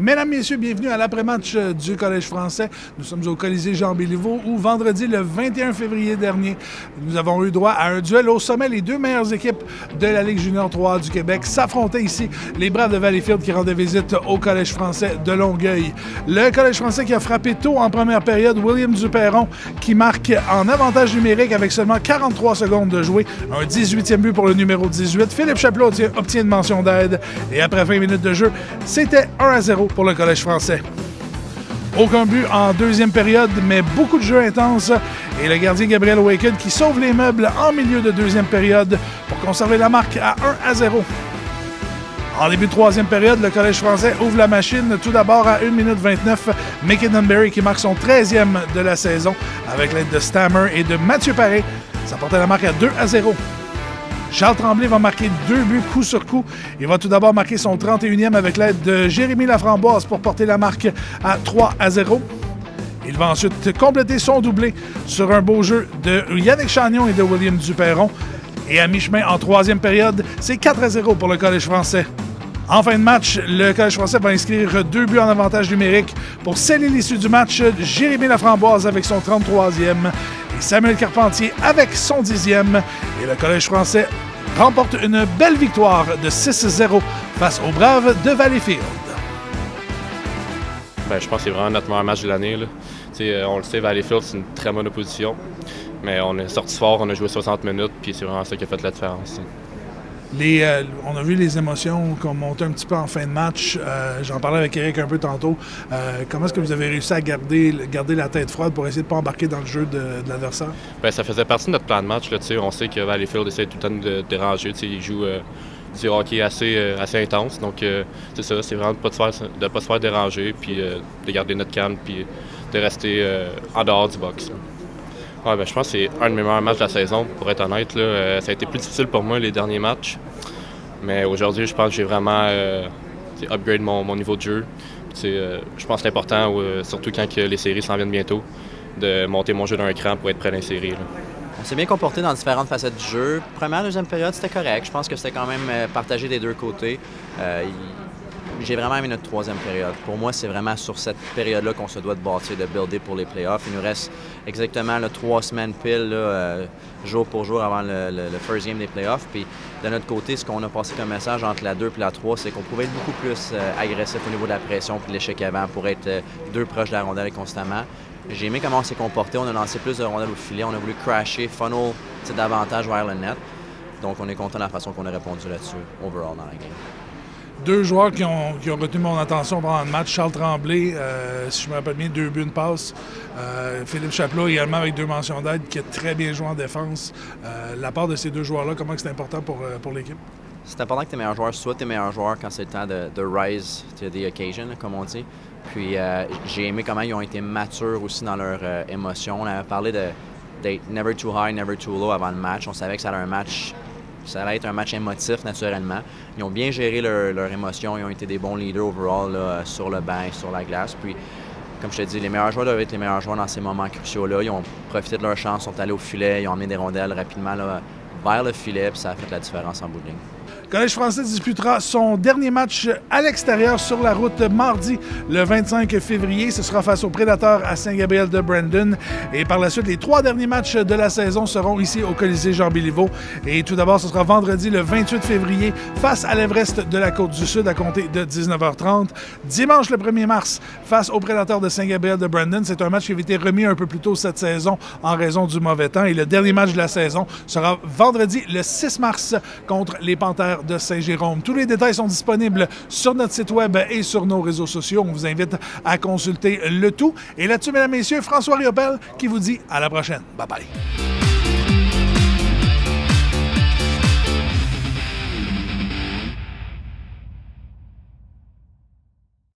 Mesdames, Messieurs, bienvenue à l'après-match du Collège français. Nous sommes au Colisée Jean-Béliveau où vendredi le 21 février dernier, nous avons eu droit à un duel au sommet. Les deux meilleures équipes de la Ligue junior 3 du Québec s'affrontaient ici. Les Braves de Valleyfield qui rendaient visite au Collège français de Longueuil. Le Collège français qui a frappé tôt en première période. William Duperron qui marque en avantage numérique avec seulement 43 secondes de jouer. Un 18e but pour le numéro 18. Philippe Chapelot obtient une mention d'aide. Et après 20 minutes de jeu, c'était 1-0 pour le Collège français. Aucun but en deuxième période, mais beaucoup de jeux intenses. Et le gardien Gabriel Waken qui sauve les meubles en milieu de deuxième période pour conserver la marque à 1-0. En début de troisième période, le Collège français ouvre la machine tout d'abord à 1 minute 29. Mackinnon Berry qui marque son 13e de la saison avec l'aide de Stammer et de Mathieu Paré. Ça portait la marque à 2-0. Charles Tremblay va marquer 2 buts coup sur coup. Il va tout d'abord marquer son 31e avec l'aide de Jérémy Laframboise pour porter la marque à 3-0. Il va ensuite compléter son doublé sur un beau jeu de Yannick Chagnon et de William Duperron. Et à mi-chemin en troisième période, c'est 4-0 pour le Collège français. En fin de match, le Collège français va inscrire 2 buts en avantage numérique pour sceller l'issue du match. Jérémy Laframboise avec son 33e et Samuel Carpentier avec son 10e. Et le Collège français remporte une belle victoire de 6-0 face aux Braves de Valleyfield. Je pense que c'est vraiment notre meilleur match de l'année. On le sait, Valleyfield, c'est une très bonne opposition. Mais on est sorti fort, on a joué 60 minutes, puis c'est vraiment ça qui a fait la différence. On a vu les émotions qu'on montait un petit peu en fin de match. J'en parlais avec Eric un peu tantôt. Comment est-ce que vous avez réussi à garder la tête froide pour essayer de ne pas embarquer dans le jeu de l'adversaire? Ça faisait partie de notre plan de match. Là, on sait que Valleyfield essaie tout le temps de déranger. Ils jouent du hockey assez intense. Donc, c'est ça, c'est vraiment de ne pas se faire déranger, puis de garder notre calme, puis de rester en dehors du box. Je pense que c'est un de mes meilleurs matchs de la saison, pour être honnête. Là. Ça a été plus difficile pour moi les derniers matchs. Mais aujourd'hui, je pense que j'ai vraiment upgrade mon niveau de jeu. Je pense que c'est important, surtout quand les séries s'en viennent bientôt, de monter mon jeu d'un cran pour être prêt dans les séries. Là. On s'est bien comporté dans différentes facettes du jeu. Première, deuxième période, c'était correct. Je pense que c'était quand même partagé des deux côtés. J'ai vraiment aimé notre troisième période. Pour moi, c'est vraiment sur cette période-là qu'on se doit de bâtir, de builder pour les playoffs. Il nous reste exactement 3 semaines pile, là, jour pour jour avant le first game des playoffs. Puis de notre côté, ce qu'on a passé comme message entre la 2 et la 3, c'est qu'on pouvait être beaucoup plus agressif au niveau de la pression et de l'échec avant pour être deux proches de la rondelle constamment. J'ai aimé comment on s'est comporté. On a lancé plus de rondelles au filet. On a voulu crasher, funnel davantage vers le net. Donc on est content de la façon qu'on a répondu là-dessus, overall, dans la game. Deux joueurs qui ont retenu mon attention pendant le match. Charles Tremblay, si je me rappelle bien, 2 buts, une passe. Philippe Chapelot également avec 2 mentions d'aide, qui a très bien joué en défense. La part de ces deux joueurs-là, comment c'est important pour l'équipe? C'est important que tes meilleurs joueurs soient tes meilleurs joueurs quand c'est le temps de rise to the occasion, comme on dit. Puis j'ai aimé comment ils ont été matures aussi dans leurs émotions. On avait parlé d'être never too high, never too low avant le match. On savait que ça allait être un match émotif, naturellement. Ils ont bien géré leurs émotions. Ils ont été des bons leaders overall là, sur le banc, sur la glace. Puis, comme je te dis, les meilleurs joueurs doivent être les meilleurs joueurs dans ces moments cruciaux-là. Ils ont profité de leur chance, sont allés au filet, ils ont amené des rondelles rapidement là, vers le filet, puis ça a fait la différence en bout de ligne. Le Collège français disputera son dernier match à l'extérieur sur la route mardi le 25 février. Ce sera face aux Prédateurs à Saint-Gabriel de Brandon. Et par la suite, les 3 derniers matchs de la saison seront ici au Colisée Jean-Béliveau. Et tout d'abord, ce sera vendredi le 28 février face à l'Everest de la Côte-du-Sud à compter de 19h30. Dimanche le 1er mars face aux Prédateurs de Saint-Gabriel de Brandon. C'est un match qui avait été remis un peu plus tôt cette saison en raison du mauvais temps. Et le dernier match de la saison sera vendredi le 6 mars contre les Panthères de Saint-Jérôme. Tous les détails sont disponibles sur notre site web et sur nos réseaux sociaux. On vous invite à consulter le tout. Et là-dessus, mesdames et messieurs, François Riopel qui vous dit à la prochaine. Bye bye.